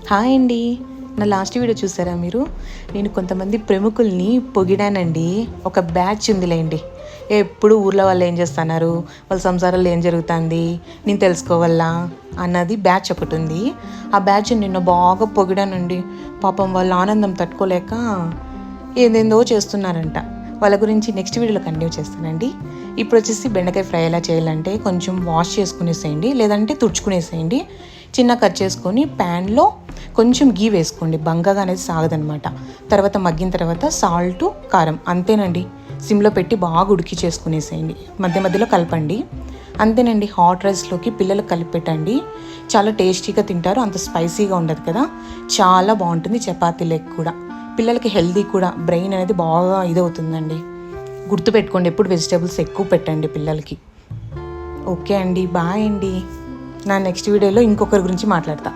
Hi అండి. నా last video చూసారా మీరు? నేను కొంతమంది ప్రముఖుల్ని పొగిడానండి. ఒక బ్యాచ్ ఉందిలేండి. ఎప్పుడు ఊర్లో వాళ్ళు ఏం చేస్తున్నారు, వాళ్ళ సంసారాల్లో ఏం జరుగుతుంది, నేను తెలుసుకోవాలా అన్నది బ్యాచ్ ఒకటి ఉంది. ఆ బ్యాచ్ నిన్న బాగా పొగిడానండి. పాపం వాళ్ళ ఆనందం తట్టుకోలేక ఏదేందో చేస్తున్నారంట. వాళ్ళ గురించి నెక్స్ట్ వీడియోలో కంటిన్యూ చేస్తానండి. ఇప్పుడు వచ్చేసి బెండకాయ ఫ్రై ఎలా చేయాలంటే కొంచెం వాష్ చేసుకునేసేయండి, లేదంటే తుడుచుకునేసేయండి. చిన్న కట్ చేసుకొని ప్యాన్లో కొంచెం గీ వేసుకోండి, బంకగా అనేది సాగదనమాట. తర్వాత మగ్గిన తర్వాత సాల్టు, కారం, అంతేనండి. సిమ్లో పెట్టి బాగా ఉడికి చేసుకునేసేయండి, మధ్య మధ్యలో కలపండి. అంతేనండి. హాట్ రైస్లోకి పిల్లలకు కలిపి పెట్టండి, చాలా టేస్టీగా తింటారు. అంత స్పైసీగా ఉండదు కదా, చాలా బాగుంటుంది. చపాతీలకు కూడా, పిల్లలకి హెల్దీ కూడా, బ్రెయిన్ అనేది బాగా ఇదవుతుందండి. గుర్తుపెట్టుకోండి, ఎప్పుడు వెజిటేబుల్స్ ఎక్కువ పెట్టండి పిల్లలకి. ఓకే అండి, బాయ్ అండి. నా నెక్స్ట్ వీడియోలో ఇంకొకరి గురించి మాట్లాడతా.